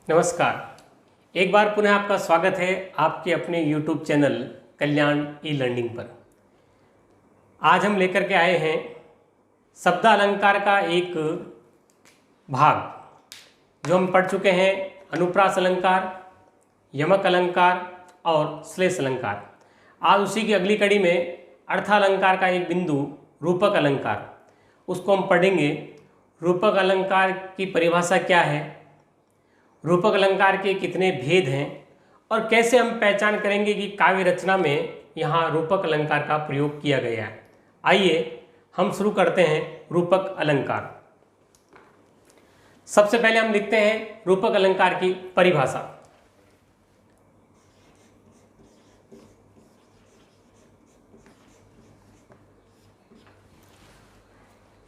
नमस्कार। एक बार पुनः आपका स्वागत है आपके अपने YouTube चैनल कल्याण ई लर्निंग पर। आज हम लेकर के आए हैं शब्दालंकार का एक भाग जो हम पढ़ चुके हैं। अनुप्रास अलंकार, यमक अलंकार और श्लेष अलंकार। आज उसी की अगली कड़ी में अर्थालंकार का एक बिंदु रूपक अलंकार, उसको हम पढ़ेंगे। रूपक अलंकार की परिभाषा क्या है, रूपक अलंकार के कितने भेद हैं और कैसे हम पहचान करेंगे कि काव्य रचना में यहाँ रूपक अलंकार का प्रयोग किया गया है। आइए हम शुरू करते हैं रूपक अलंकार। सबसे पहले हम लिखते हैं रूपक अलंकार की परिभाषा।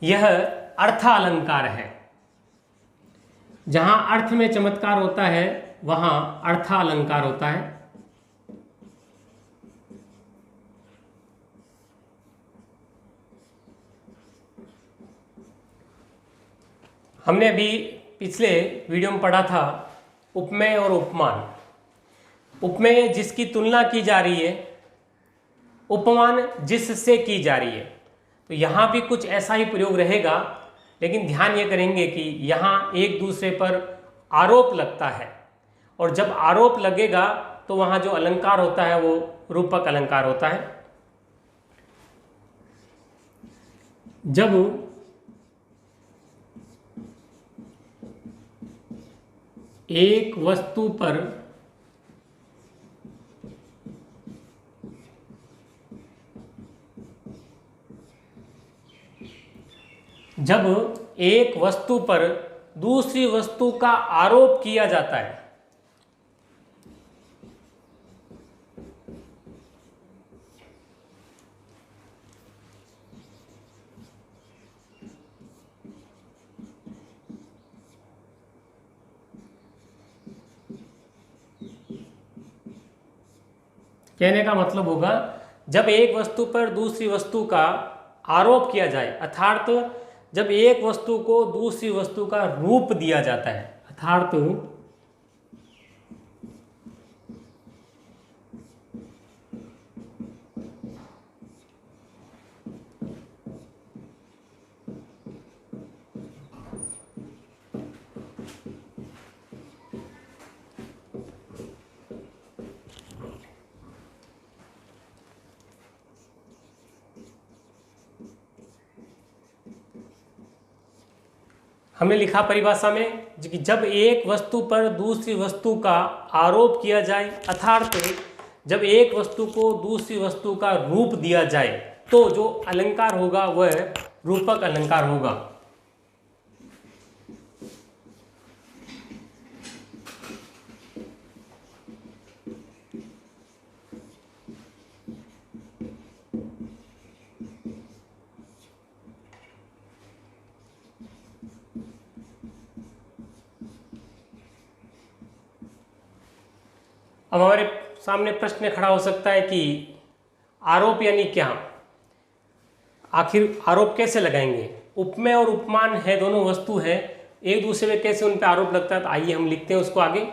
यह अर्थालंकार है। जहां अर्थ में चमत्कार होता है वहां अर्थालंकार होता है। हमने अभी पिछले वीडियो में पढ़ा था उपमेय और उपमान। उपमेय जिसकी तुलना की जा रही है, उपमान जिससे की जा रही है। तो यहाँ भी कुछ ऐसा ही प्रयोग रहेगा, लेकिन ध्यान ये करेंगे कि यहाँ एक दूसरे पर आरोप लगता है और जब आरोप लगेगा तो वहाँ जो अलंकार होता है वो रूपक अलंकार होता है। जब एक वस्तु पर दूसरी वस्तु का आरोप किया जाता है, कहने का मतलब होगा जब एक वस्तु पर दूसरी वस्तु का आरोप किया जाए, अर्थात जब एक वस्तु को दूसरी वस्तु का रूप दिया जाता है, अर्थात हमने लिखा परिभाषा में कि जब एक वस्तु पर दूसरी वस्तु का आरोप किया जाए, अर्थात जब एक वस्तु को दूसरी वस्तु का रूप दिया जाए तो जो अलंकार होगा वह रूपक अलंकार होगा। अब हमारे सामने प्रश्न खड़ा हो सकता है कि आरोप यानी क्या, आखिर आरोप कैसे लगाएंगे। उपमेय और उपमान है, दोनों वस्तु है, एक दूसरे में कैसे उन पर आरोप लगता है। तो आइए हम लिखते हैं उसको आगे।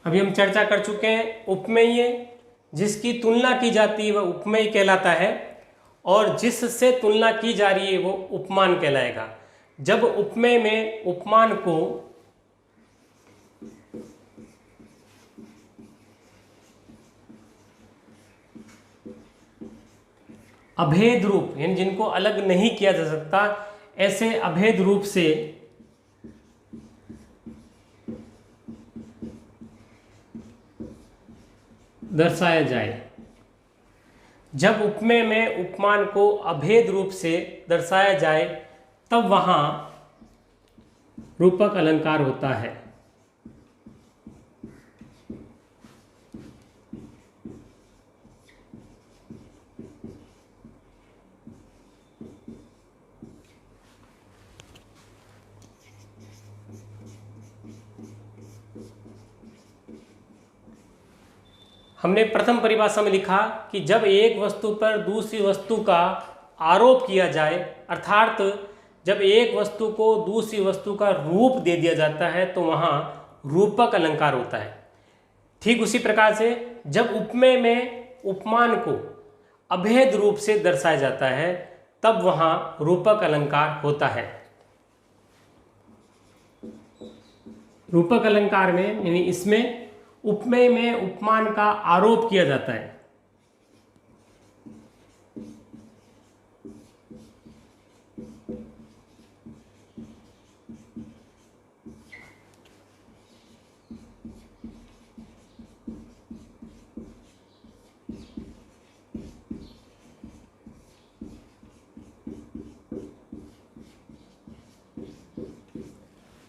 अभी हम चर्चा कर चुके हैं उपमेय जिसकी तुलना की जाती है वह उपमेय कहलाता है और जिससे तुलना की जा रही है वो उपमान कहलाएगा। जब उपमेय में उपमान को अभेद रूप, यानी जिनको अलग नहीं किया जा सकता, ऐसे अभेद रूप से दर्शाया जाए, जब उपमेय में उपमान को अभेद रूप से दर्शाया जाए तब वहां रूपक अलंकार होता है। हमने प्रथम परिभाषा में लिखा कि जब एक वस्तु पर दूसरी वस्तु का आरोप किया जाए, अर्थात जब एक वस्तु को दूसरी वस्तु का रूप दे दिया जाता है तो वहाँ रूपक अलंकार होता है। ठीक उसी प्रकार से जब उपमेय में उपमान को अभेद रूप से दर्शाया जाता है तब वहाँ रूपक अलंकार होता है। रूपक अलंकार में यानी इसमें उपमेय में उपमान का आरोप किया जाता है।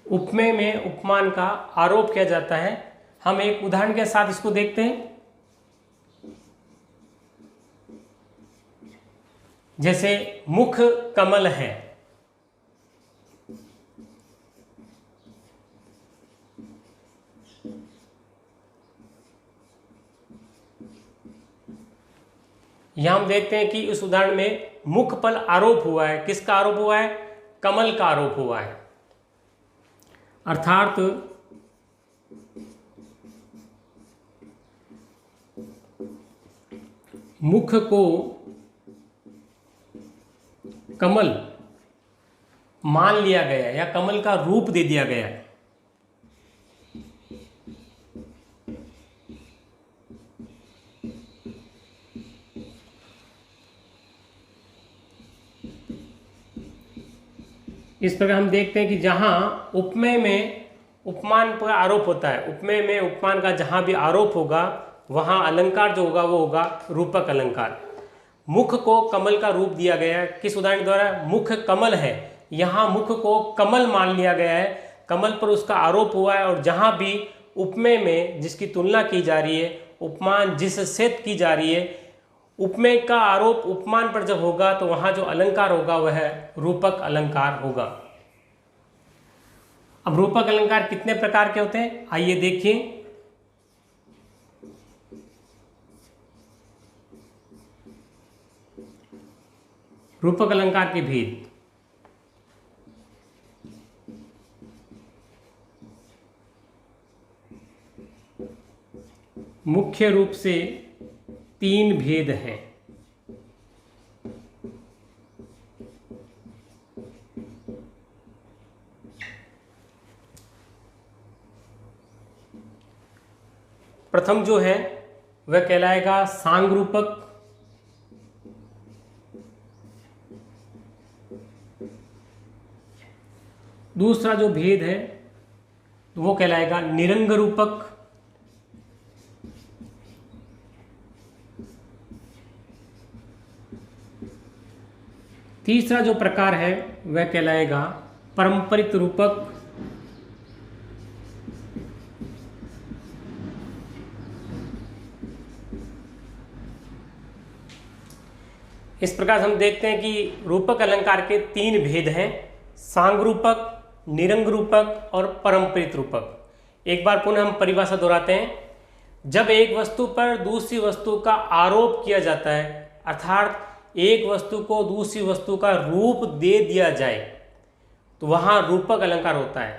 उपमेय में उपमान का आरोप किया जाता है। हम एक उदाहरण के साथ इसको देखते हैं। जैसे मुख कमल है, यहां हम देखते हैं कि इस उदाहरण में मुख पर आरोप हुआ है। किसका आरोप हुआ है? कमल का आरोप हुआ है। अर्थात मुख को कमल मान लिया गया या कमल का रूप दे दिया गया है। इस प्रकार हम देखते हैं कि जहां उपमेय में उपमान पर आरोप होता है, उपमेय में उपमान का जहां भी आरोप होगा वहां अलंकार जो होगा वो होगा रूपक अलंकार। मुख को कमल का रूप दिया गया है। किस उदाहरण द्वारा? मुख कमल है, यहाँ मुख को कमल मान लिया गया है, कमल पर उसका आरोप हुआ है। और जहाँ भी उपमेय में जिसकी तुलना की जा रही है, उपमान जिससे की जा रही है, उपमेय का आरोप उपमान पर जब होगा तो वहाँ जो अलंकार होगा वह रूपक अलंकार होगा। अब रूपक अलंकार कितने प्रकार के होते हैं आइए देखिए। रूपक अलंकार के भेद। मुख्य रूप से 3 भेद हैं। प्रथम जो है वह कहलाएगा सांग रूपक। दूसरा जो भेद है वो कहलाएगा निरंग रूपक। तीसरा जो प्रकार है वह कहलाएगा परंपरित रूपक। इस प्रकार हम देखते हैं कि रूपक अलंकार के 3 भेद हैं, सांग रूपक, निरंग रूपक और परंपरित रूपक। एक बार पुनः हम परिभाषा दोहराते हैं। जब एक वस्तु पर दूसरी वस्तु का आरोप किया जाता है, अर्थात एक वस्तु को दूसरी वस्तु का रूप दे दिया जाए तो वहाँ रूपक अलंकार होता है।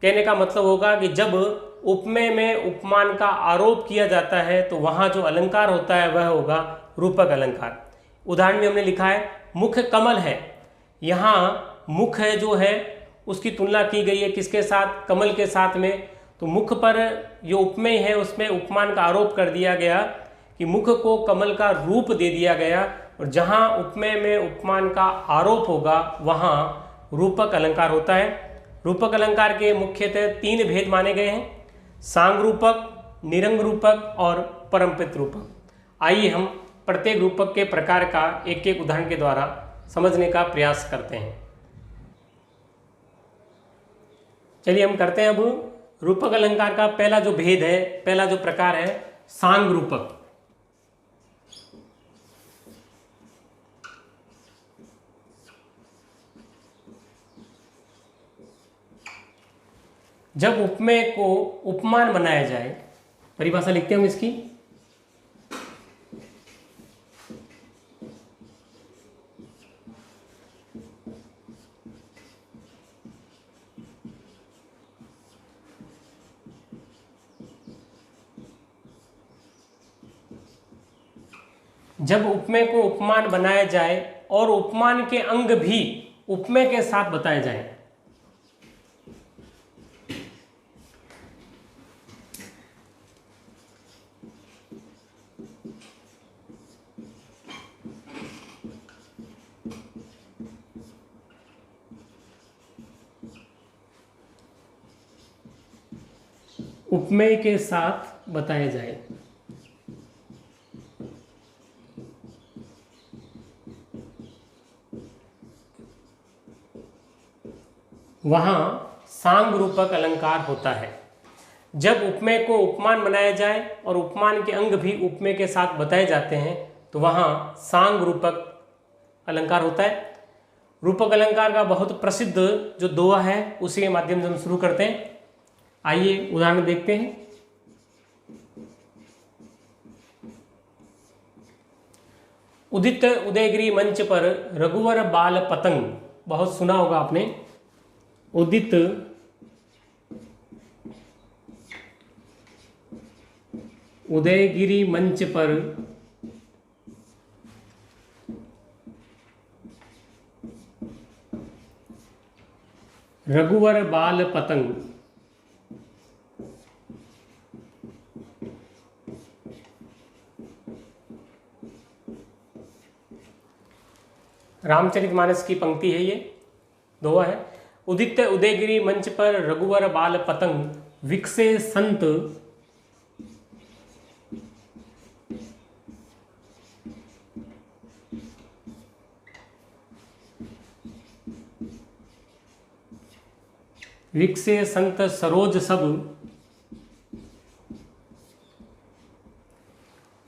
कहने का मतलब होगा कि जब उपमेय में उपमान का आरोप किया जाता है तो वहाँ जो अलंकार होता है वह होगा रूपक अलंकार। उदाहरण में हमने लिखा है मुख कमल है, यहाँ मुख है जो है उसकी तुलना की गई है किसके साथ? कमल के साथ में। तो मुख पर जो उपमेय है उसमें उपमान का आरोप कर दिया गया कि मुख को कमल का रूप दे दिया गया, और जहाँ उपमेय में उपमान का आरोप होगा वहाँ रूपक अलंकार होता है। रूपक अलंकार के मुख्यतः 3 भेद माने गए हैं, सांग रूपक, निरंग रूपक और परंपरित रूपक। आइए हम प्रत्येक रूपक के प्रकार का एक एक उदाहरण के द्वारा समझने का प्रयास करते हैं। चलिए हम करते हैं अब रूपक अलंकार का पहला जो भेद है, पहला जो प्रकार है सांग रूपक। जब उपमेय को उपमान बनाया जाए, परिभाषा लिखते हैं हम इसकी। जब उपमेय को उपमान बनाया जाए और उपमान के अंग भी उपमेय के साथ बताए जाएं। उपमेय के साथ बताए जाए। वहां सांग रूपक अलंकार होता है। जब उपमेय को उपमान बनाया जाए और उपमान के अंग भी उपमेय के साथ बताए जाते हैं तो वहां सांग रूपक अलंकार होता है। रूपक अलंकार का बहुत प्रसिद्ध जो दोहा है उसी के माध्यम से हम शुरू करते हैं। आइए उदाहरण देखते हैं। उदित उदयगिरी मंच पर रघुवर बाल पतंग, बहुत सुना होगा आपने। उदित उदयगिरी मंच पर रघुवर बाल पतंग। रामचरितमानस की पंक्ति है, ये दोहा है। उदित उदयगिरी मंच पर रघुवर बाल पतंग विकसे संत विकसे संत सरोज सब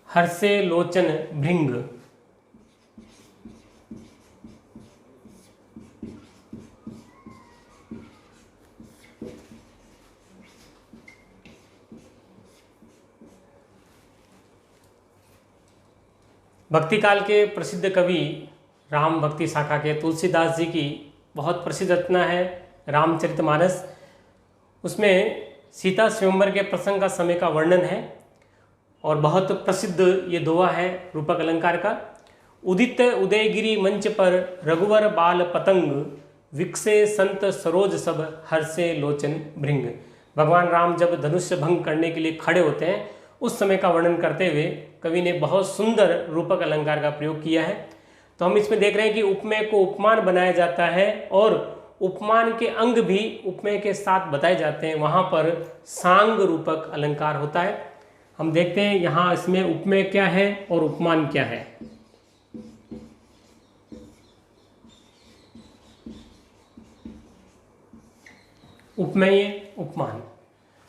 हर्षे लोचन भृंग। भक्ति काल के प्रसिद्ध कवि राम भक्ति शाखा के तुलसीदास जी की बहुत प्रसिद्ध रचना है रामचरितमानस। उसमें सीता स्वयंवर के प्रसंग का समय का वर्णन है और बहुत प्रसिद्ध ये दोहा है रूपक अलंकार का। उदित उदयगिरी मंच पर रघुवर बाल पतंग विकसे संत सरोज सब हर्षे लोचन भृंग। भगवान राम जब धनुष्य भंग करने के लिए खड़े होते हैं उस समय का वर्णन करते हुए कवि ने बहुत सुंदर रूपक अलंकार का प्रयोग किया है। तो हम इसमें देख रहे हैं कि उपमेय को उपमान बनाया जाता है और उपमान के अंग भी उपमेय के साथ बताए जाते हैं, वहाँ पर सांग रूपक अलंकार होता है। हम देखते हैं यहाँ इसमें उपमेय क्या है और उपमान क्या है। उपमेय उपमान,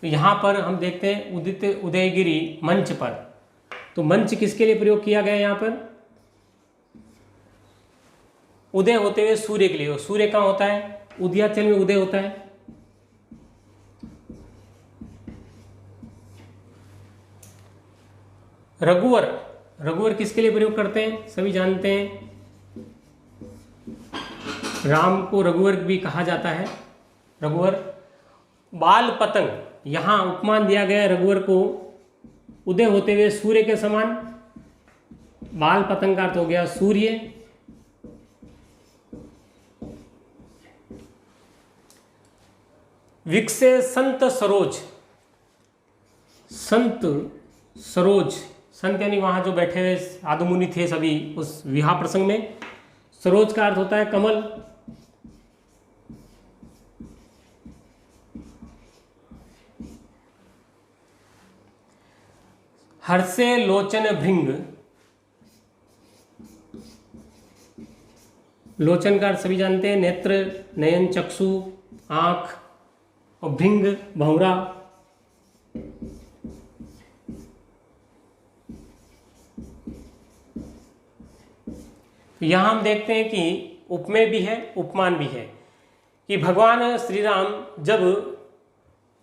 तो यहाँ पर हम देखते हैं उदित उदयगिरी मंच पर। तो मंच किसके लिए प्रयोग किया गया है यहाँ पर? उदय होते हुए सूर्य के लिए। सूर्य कहाँ होता है? उदयाचल में उदय होता है। रघुवर, रघुवर किसके लिए प्रयोग करते हैं? सभी जानते हैं राम को रघुवर भी कहा जाता है। रघुवर बाल पतंग, यहाँ उपमान दिया गया रघुवर को उदय होते हुए सूर्य के समान। बाल पतंग का अर्थ हो गया सूर्य। विकसे संत सरोज, संत सरोज, संत यानी वहां जो बैठे हुए साधु मुनि थे सभी उस विवाह प्रसंग में। सरोज का अर्थ होता है कमल। हर्षे लोचन भृंग, लोचन का अर्थ सभी जानते हैं नेत्र, नयन, चक्षु, आंख, और भृंग भंवरा। तो यहाँ हम देखते हैं कि उपमेय भी है उपमान भी है कि भगवान श्री राम जब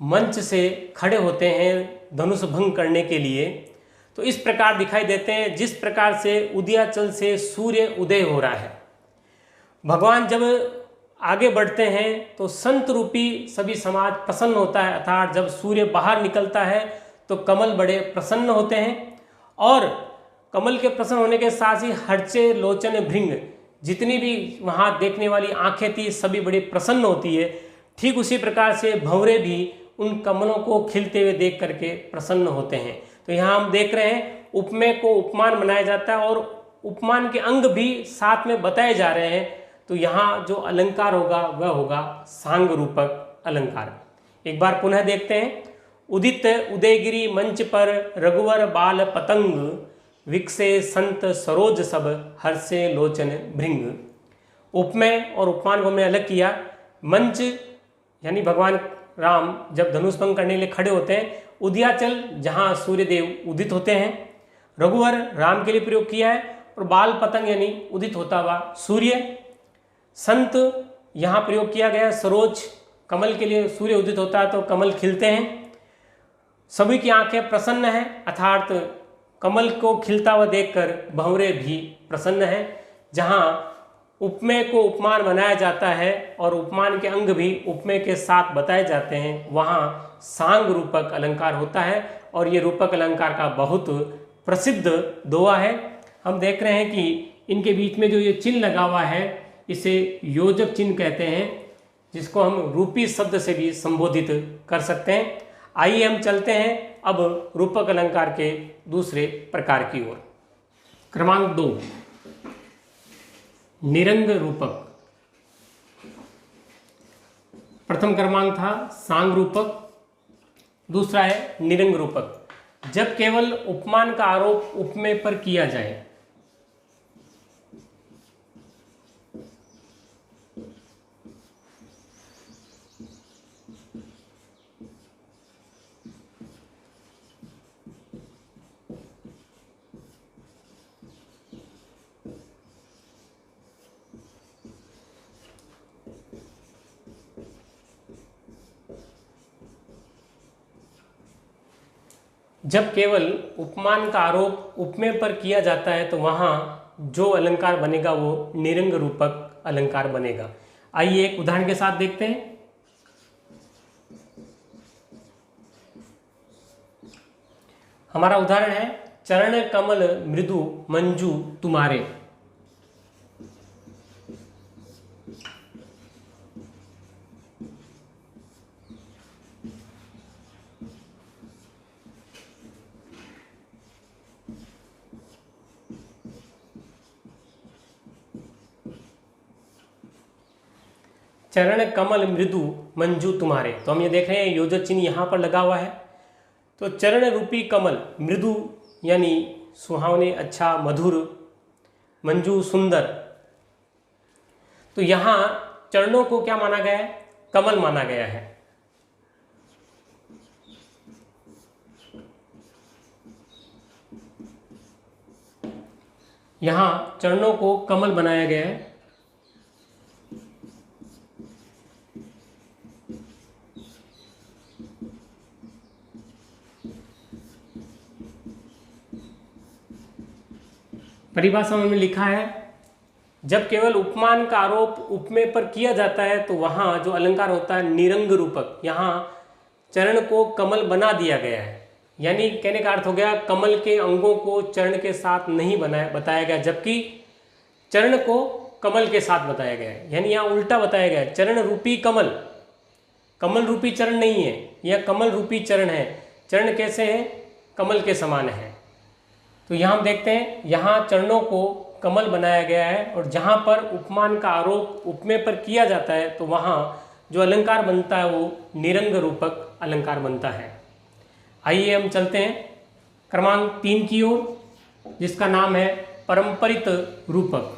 मंच से खड़े होते हैं धनुष भंग करने के लिए तो इस प्रकार दिखाई देते हैं जिस प्रकार से उदयाचल से सूर्य उदय हो रहा है। भगवान जब आगे बढ़ते हैं तो संत रूपी सभी समाज प्रसन्न होता है, अर्थात जब सूर्य बाहर निकलता है तो कमल बड़े प्रसन्न होते हैं और कमल के प्रसन्न होने के साथ ही हर्चे लोचन भृंग, जितनी भी वहाँ देखने वाली आंखें थी सभी बड़ी प्रसन्न होती है। ठीक उसी प्रकार से भंवरे भी उन कमलों को खिलते हुए देख करके प्रसन्न होते हैं। तो यहाँ हम देख रहे हैं उपमेय को उपमान बनाया जाता है और उपमान के अंग भी साथ में बताए जा रहे हैं। तो यहाँ जो अलंकार होगा वह होगा सांग रूपक अलंकार। एक बार पुनः देखते हैं। उदित उदयगिरी मंच पर रघुवर बाल पतंग, विकसे संत सरोज सब हर्षे लोचन भृंग। उपमेय और उपमान को हमने अलग किया। मंच यानी भगवान राम जब धनुष भंग करने के लिए खड़े होते हैं, उदयाचल जहाँ सूर्यदेव उदित होते हैं, रघुवर राम के लिए प्रयोग किया है, और बाल पतंग यानी उदित होता हुआ सूर्य। संत यहाँ प्रयोग किया गया, सरोज कमल के लिए सूर्य उदित होता है तो कमल खिलते हैं। सभी की आंखें प्रसन्न हैं, अर्थात कमल को खिलता हुआ देखकर भंवरे भी प्रसन्न हैं। जहाँ उपमेय को उपमान बनाया जाता है और उपमान के अंग भी उपमेय के साथ बताए जाते हैं, वहाँ सांग रूपक अलंकार होता है। और ये रूपक अलंकार का बहुत प्रसिद्ध दोहा है। हम देख रहे हैं कि इनके बीच में जो ये चिन्ह लगा हुआ है इसे योजक चिन्ह कहते हैं, जिसको हम रूपी शब्द से भी संबोधित कर सकते हैं। आइए हम चलते हैं अब रूपक अलंकार के दूसरे प्रकार की ओर। क्रमांक 2, निरंग रूपक। प्रथम क्रमांक था सांग रूपक, दूसरा है निरंग रूपक। जब केवल उपमान का आरोप उपमेय पर किया जाए, जब केवल उपमान का आरोप उपमेय पर किया जाता है तो वहाँ जो अलंकार बनेगा वो निरंग रूपक अलंकार बनेगा। आइए एक उदाहरण के साथ देखते हैं। हमारा उदाहरण है चरण कमल मृदु मंजू तुम्हारे। चरण कमल मृदु मंजू तुम्हारे, तो हम ये देख रहे हैं योजक चिन्ह यहाँ पर लगा हुआ है। तो चरण रूपी कमल, मृदु यानी सुहावने, अच्छा, मधुर, मंजू सुंदर। तो यहाँ चरणों को क्या माना गया है? कमल माना गया है। यहाँ चरणों को कमल बनाया गया है। परिभाषा में लिखा है जब केवल उपमान का आरोप उपमेय पर किया जाता है तो वहाँ जो अलंकार होता है निरंग रूपक, यहाँ चरण को कमल बना दिया गया है। यानी कहने का अर्थ हो गया कमल के अंगों को चरण के साथ नहीं बताया गया, जबकि चरण को कमल के साथ बताया गया है। यानी यहाँ उल्टा बताया गया है, चरण रूपी कमल, कमल रूपी चरण नहीं है, यह कमल रूपी चरण है। चरण कैसे हैं? कमल के समान है। तो यहाँ हम देखते हैं यहाँ चरणों को कमल बनाया गया है, और जहाँ पर उपमान का आरोप उपमेय पर किया जाता है तो वहाँ जो अलंकार बनता है वो निरंग रूपक अलंकार बनता है। आइए हम चलते हैं क्रमांक 3 की ओर, जिसका नाम है परंपरित रूपक।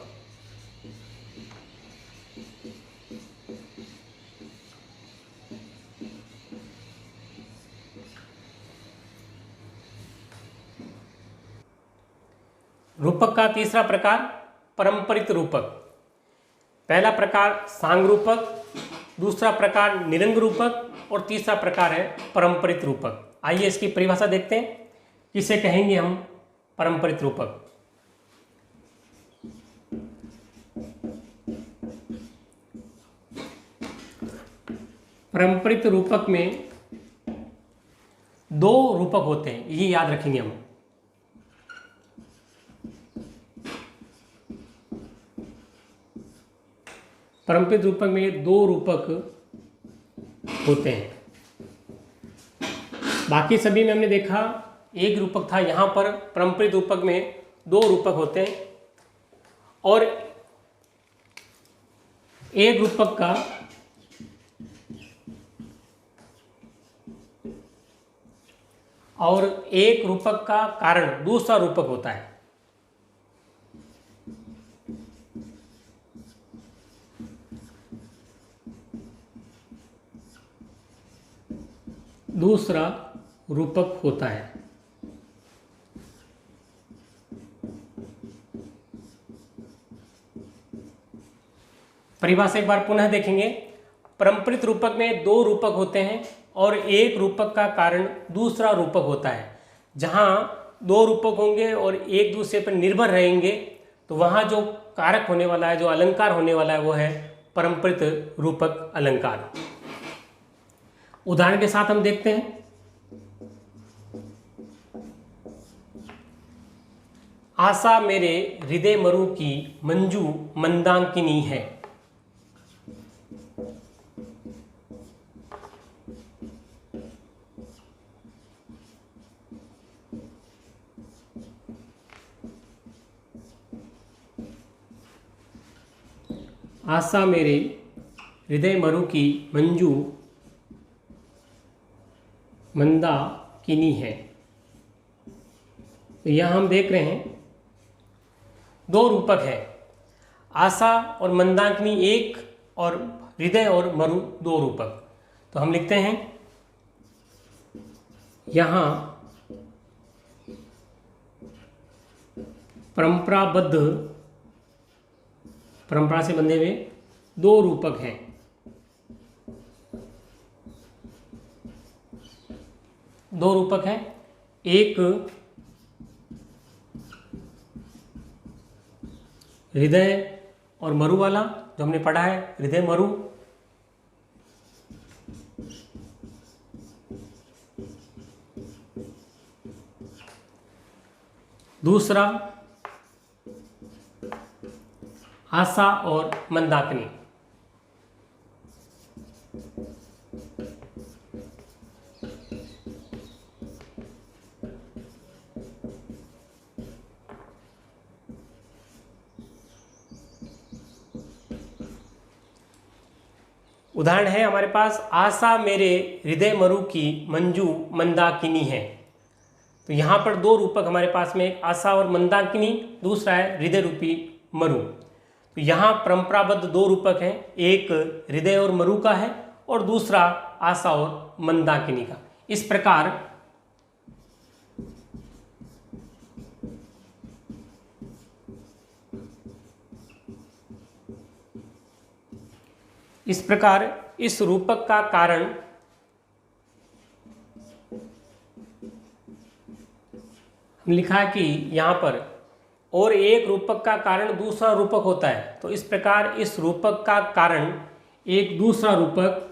रूपक का तीसरा प्रकार परंपरित रूपक। पहला प्रकार सांग रूपक, दूसरा प्रकार निरंग रूपक और तीसरा प्रकार है परंपरित रूपक। आइए इसकी परिभाषा देखते हैं, किसे कहेंगे हम परंपरित रूपक। परंपरित रूपक में 2 रूपक होते हैं, ये याद रखेंगे हम। परम्परित रूपक में दो रूपक होते हैं। बाकी सभी में हमने देखा एक रूपक था, यहाँ पर परम्परित रूपक में दो रूपक होते हैं और एक रूपक का कारण दूसरा रूपक होता है। दूसरा रूपक होता है। परिभाषा एक बार पुनः देखेंगे। परम्परित रूपक में दो रूपक होते हैं और एक रूपक का कारण दूसरा रूपक होता है। जहाँ दो रूपक होंगे और एक दूसरे पर निर्भर रहेंगे तो वहाँ जो कारक होने वाला है, जो अलंकार होने वाला है, वो है परम्परित रूपक अलंकार। उदाहरण के साथ हम देखते हैं। आशा मेरे हृदय मरु की मंजू मंदाकिनी है। आशा मेरे हृदय मरु की मंजू मंदाकिनी है। तो यहाँ हम देख रहे हैं दो रूपक है, आशा और मंदाकिनी एक और हृदय और मरु दो रूपक। तो हम लिखते हैं यहाँ परंपरा से बंधे हुए दो रूपक हैं। दो रूपक हैं, एक हृदय और मरु वाला जो हमने पढ़ा है, हृदय मरु, दूसरा आशा और मंदाकिनी। उदाहरण है हमारे पास, आशा मेरे हृदय मरु की मंजू मंदाकिनी है। तो यहाँ पर दो रूपक हमारे पास में, एक आशा और मंदाकिनी, दूसरा है हृदय रूपी मरु। तो यहाँ परंपराबद्ध दो रूपक हैं, एक हृदय और मरु का है और दूसरा आशा और मंदाकिनी का। इस प्रकार इस रूपक का कारण हम लिखा है कि यहाँ पर और एक रूपक का कारण दूसरा रूपक होता है। तो इस प्रकार इस रूपक का कारण एक दूसरा रूपक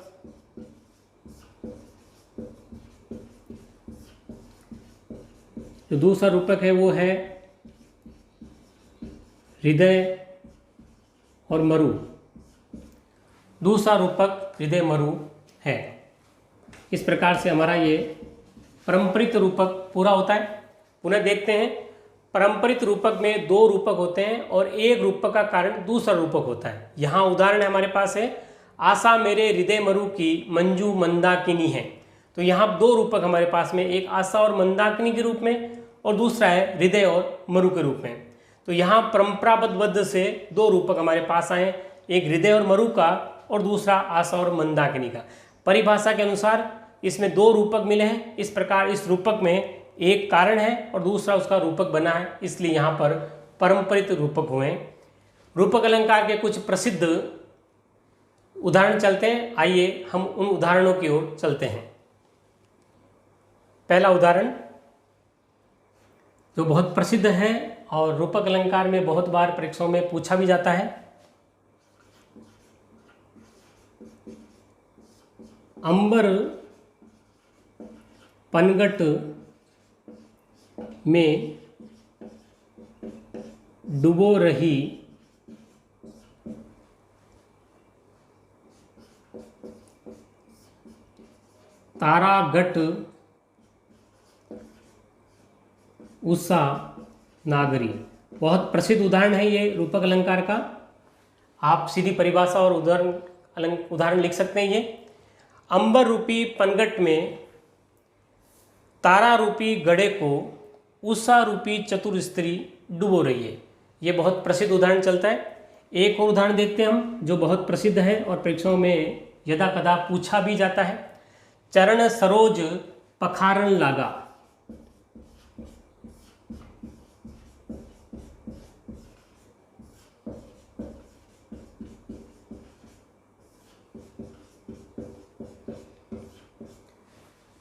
जो दूसरा रूपक है वो है हृदय और मरु। दूसरा रूपक हृदय मरु है। इस प्रकार से हमारा ये परंपरित रूपक पूरा होता है। पुनः देखते हैं, परंपरित रूपक में दो रूपक होते हैं और एक रूपक का कारण दूसरा रूपक होता है। यहाँ उदाहरण हमारे पास है, आशा मेरे हृदय मरु की मंजू मंदाकिनी है। तो यहाँ दो रूपक हमारे पास में, एक आशा और मंदाकिनी के रूप में और दूसरा है हृदय और मरु के रूप में। तो यहाँ परंपराबद्ध से दो रूपक हमारे पास आए, एक हृदय और मरु का और दूसरा आशा और मंदाकिनी का। परिभाषा के अनुसार इसमें दो रूपक मिले हैं। इस प्रकार इस रूपक में एक कारण है और दूसरा उसका रूपक बना है, इसलिए यहाँ पर परंपरित रूपक हुए। रूपक अलंकार के कुछ प्रसिद्ध उदाहरण चलते हैं, आइए हम उन उदाहरणों की ओर चलते हैं। पहला उदाहरण जो बहुत प्रसिद्ध है और रूपक अलंकार में बहुत बार परीक्षाओं में पूछा भी जाता है, अंबर पनघट में डुबो रही तारागट उषा नागरी, बहुत प्रसिद्ध उदाहरण है ये रूपक अलंकार का। आप सीधी परिभाषा और उदाहरण लिख सकते हैं। ये अंबर रूपी पनघट में तारा रूपी गड़े को उषा रूपी चतुर स्त्री डुबो रही है, ये बहुत प्रसिद्ध उदाहरण चलता है। एक और उदाहरण देखते हैं हम जो बहुत प्रसिद्ध है और परीक्षाओं में यदा कदा पूछा भी जाता है। चरण सरोज पखारन लागा,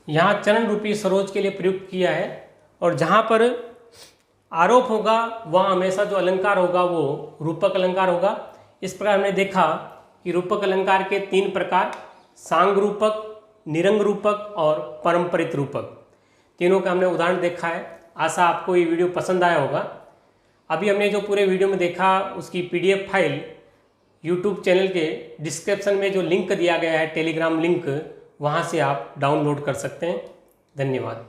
यहाँ चरण रूपी सरोज के लिए प्रयुक्त किया है, और जहाँ पर आरोप होगा वहाँ हमेशा जो अलंकार होगा वो रूपक अलंकार होगा। इस प्रकार हमने देखा कि रूपक अलंकार के 3 प्रकार, सांग रूपक, निरंग रूपक और परंपरित रूपक, तीनों का हमने उदाहरण देखा है। आशा आपको ये वीडियो पसंद आया होगा। अभी हमने जो पूरे वीडियो में देखा उसकी PDF फाइल YouTube चैनल के डिस्क्रिप्शन में जो लिंक दिया गया है, टेलीग्राम लिंक, वहाँ से आप डाउनलोड कर सकते हैं। धन्यवाद।